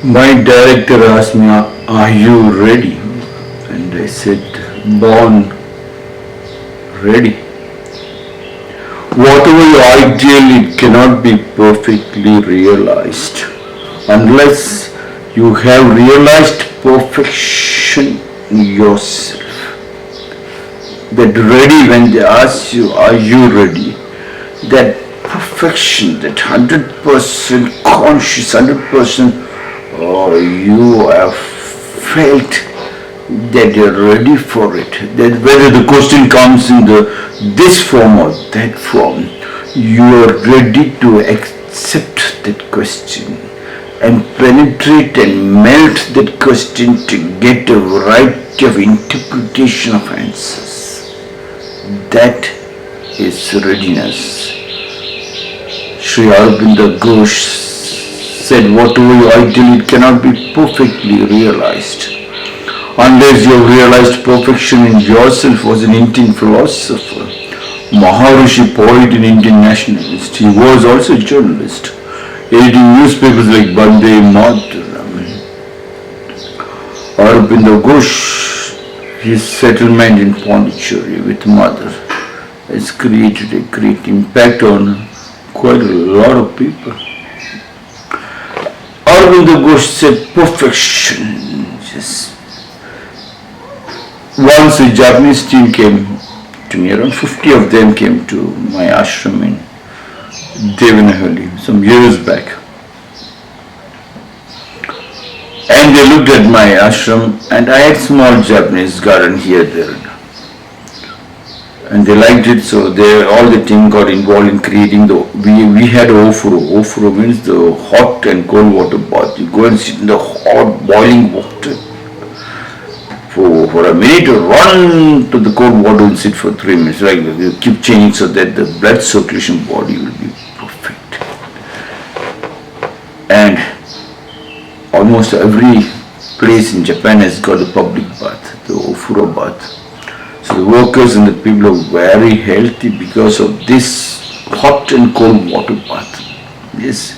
My director asked me, "Are you ready?" And I said, "Born ready." Whatever your ideal, it cannot be perfectly realized unless you have realized perfection in yourself. That ready, when they ask you, "Are you ready?" That perfection, that 100% conscious, 100% you have felt that you're ready for it. That whether the question comes in this form or that form, you are ready to accept that question and penetrate and melt that question to get a variety of interpretation of answers. That is readiness. Sri Aurobindo Ghosh said, "Whatever you ideal, it cannot be perfectly realized unless you have realized perfection in yourself," was an Indian philosopher, Maharishi, poet and Indian nationalist. He was also a journalist, editing newspapers like Bande Mataram. Aurobindo Ghosh, his settlement in Pondicherry with mother, has created a great impact on quite a lot of people. Aurobindo Ghosh said perfection. Yes. Once a Japanese team came to me, around 50 of them came to my ashram in Devanahalli some years back. And they looked at my ashram, and I had small Japanese garden here there. And they liked it, so all the team got involved in creating we had ofuro. Ofuro means the hot and cold water bath. You go and sit in the hot boiling water for a minute, run to the cold water and sit for 3 minutes. Like you keep changing so that the blood circulation body will be perfect. And almost every place in Japan has got a public bath, the ofuro bath. So the workers and the people are very healthy because of this hot and cold water bath. Yes,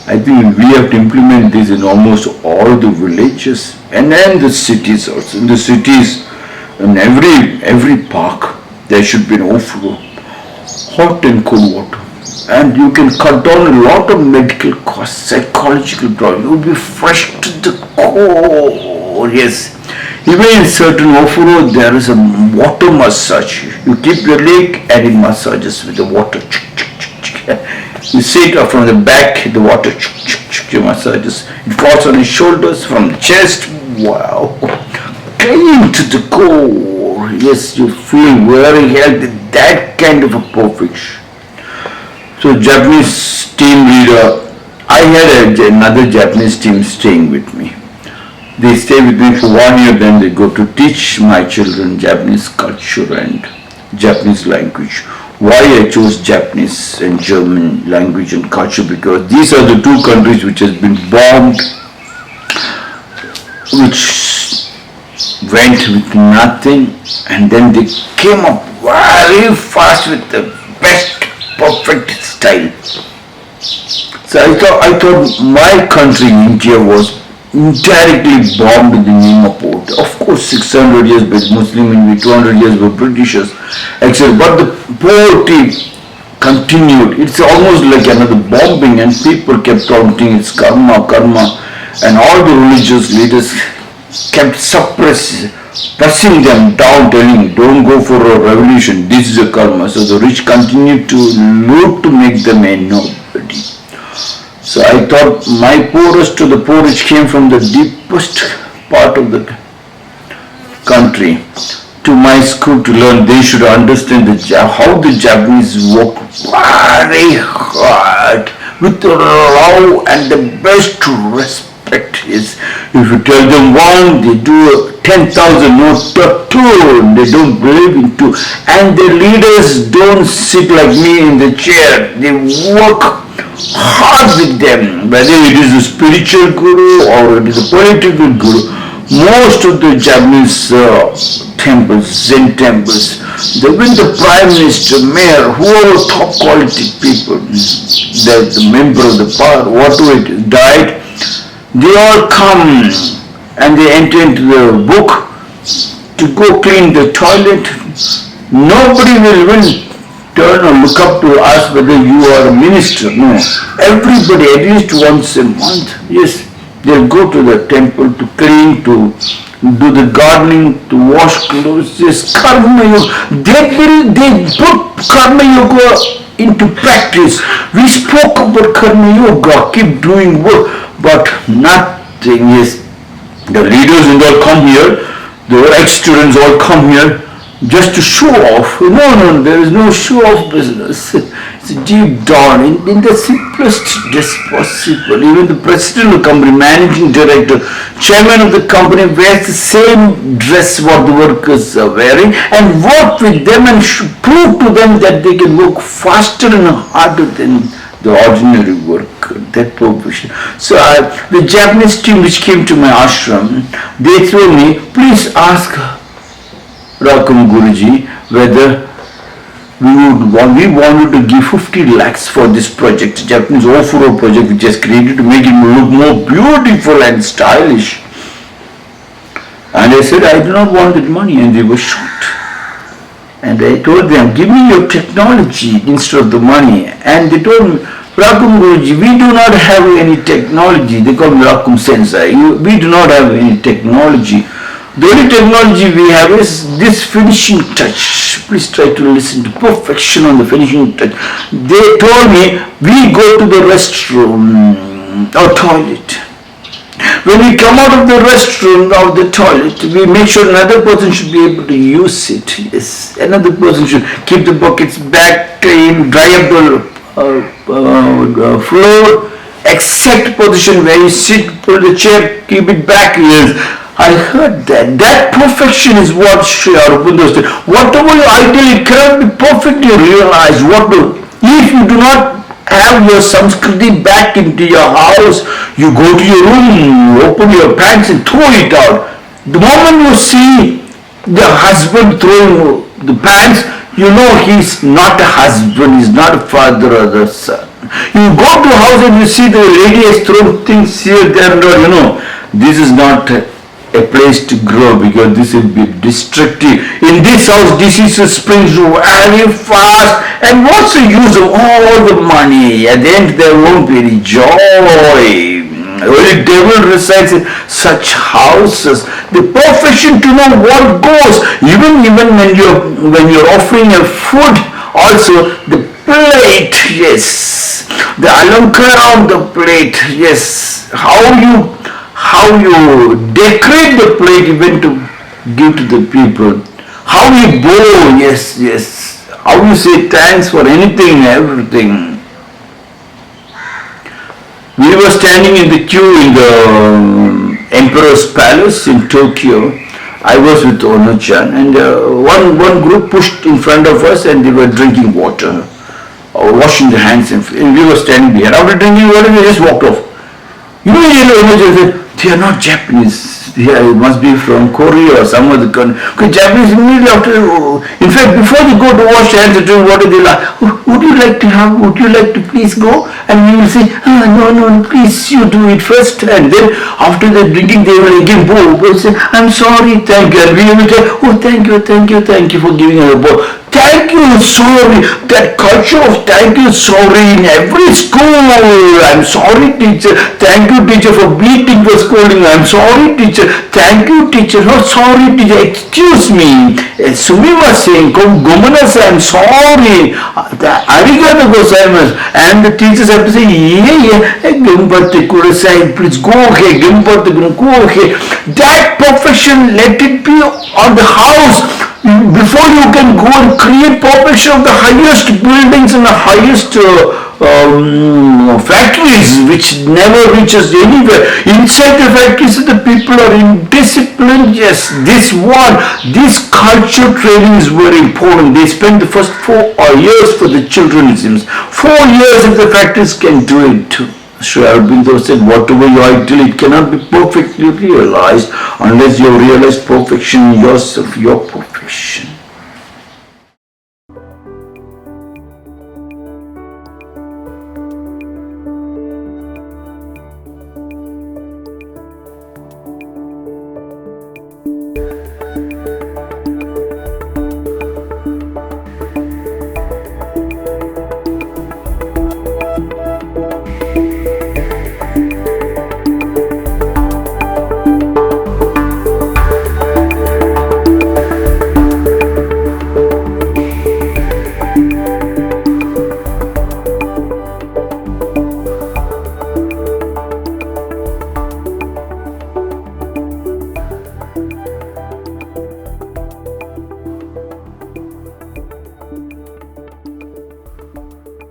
I think we have to implement this in almost all the villages and then the cities also. In the cities, in every park, there should be an ofuro, hot and cold water. And you can cut down a lot of medical costs, psychological problems. You will be fresh to the core. Yes. Even in certain ofuro, there is a water massage. You keep your leg and it massages with the water. You sit from the back, the water massages. It falls on your shoulders, from the chest. Wow. Clean to the core. Yes, you feel very healthy. That kind of a perfection. So Japanese team leader, I had another Japanese team staying with me. They stay with me for 1 year, then they go to teach my children Japanese culture and Japanese language. Why I chose Japanese and German language and culture? Because these are the two countries which has been bombed, which went with nothing, and then they came up very fast with the best, perfect style. So I thought my country, India, was indirectly bombed in the name of poverty. Of course, 600 years by Muslim and 200 years by Britishers, etc. But the poverty continued. It's almost like another bombing, and people kept counting it's karma, karma, and all the religious leaders kept pressing them down, telling, don't go for a revolution, this is a karma. So the rich continued to loot to make them a nobody. So I thought my poorest to the poorest came from the deepest part of the country to my school to learn. They should understand how the Japanese work very hard with love and the best respect. Is if you tell them one, they do 10,000, no, two. They don't believe in two. And the leaders don't sit like me in the chair. They work hard with them, whether it is a spiritual guru or it is a political guru. Most of the Japanese temples, Zen temples, they win the prime minister, mayor, whoever top quality people, the member of the power, whatever it is, died, They all come and they enter into the book to go clean the toilet. Nobody will even turn or look up to ask whether you are a minister. No. Everybody, at least once a month, yes, they'll go to the temple to clean, to do the gardening, to wash clothes. Yes, Karma Yoga. They put Karma Yoga into practice. We spoke about Karma Yoga, keep doing work, but nothing. Yes, the leaders and all come here, the ex-students all come here just to show off. No, there is no show off business. It's deep down, in the simplest dress possible. Even the president of the company, managing director, chairman of the company wears the same dress what the workers are wearing and work with them and prove to them that they can work faster and harder than the ordinary work, that profession. So the Japanese team which came to my ashram, they told me, please ask Rakam Guruji whether we wanted to give 50 lakhs for this project, Japanese Ofuro project which is created to make it look more beautiful and stylish. And I said, I do not want that money, and they were shocked. And I told them, give me your technology instead of the money. And they told me, Rakam Guruji, we do not have any technology. They call me Rakam Sensei. We do not have any technology. The only technology we have is this finishing touch. Please try to listen to perfection on the finishing touch. They told me, we go to the restroom or toilet. When we come out of the restroom or the toilet, we make sure another person should be able to use it. Yes, another person should keep the buckets back clean, dry up the floor, exact position where you sit, pull the chair, keep it back. Yes, I heard that. That perfection is what Sri Aurobindo said. Whatever you ideal, it cannot be perfectly realized. If you do not have your Samskriti back into your house, you go to your room, you open your pants and throw it out. The moment you see the husband throwing the pants, you know he's not a husband, he's not a father or the son. You go to a house and you see the lady has thrown things here, there and there, you know, this is not a place to grow because this will be destructive. In this house, diseases springs very fast. And what's the use of all the money? At the end, there won't be any joy. Only devil resides in such houses. The perfection to know what goes. Even when you're offering a food, also the plate, yes. The alankara of the plate, yes. How you decorate the plate even to give to the people. How you bow, yes. How you say thanks for anything, everything. We were standing in the queue in the Emperor's Palace in Tokyo. I was with Ono-chan and one group pushed in front of us and they were drinking water or washing their hands and we were standing behind. After drinking water, they just walked off. You know, Ono-chan said, they are not Japanese. Yeah, it must be from Korea or some other country. Because Japanese immediately after, in fact, before they go to wash hands and drink water, they like, would you like to have, would you like to please go? And we will say, no, please you do it first. And then after the drinking, they will again bow. We'll say, I'm sorry, thank you. And we will say, oh, thank you for giving us a bow. Thank you, sorry. That culture of thank you, sorry in every school. I'm sorry, teacher. Thank you, teacher, for beating, for scolding. I'm sorry, teacher. Thank you, teacher. Oh, sorry, teacher. Excuse me. Sumima saying, Gomanas, I'm sorry. Arigato gozaimasu. And the teachers have to say, Gimbate kurasai, please go ahead. Gimbate go ahead. That perfection, let it be on the house. Before you can go and create perfection of the highest buildings and the highest factories which never reaches anywhere. Inside the factories the people are indisciplined. Yes, this culture training is very important. They spend the first 4 years for the children, it seems. 4 years if the factories can do it. Sri Aurobindo said, whatever you ideal, it cannot be perfectly realized unless you realize perfection in yourself, your perfection.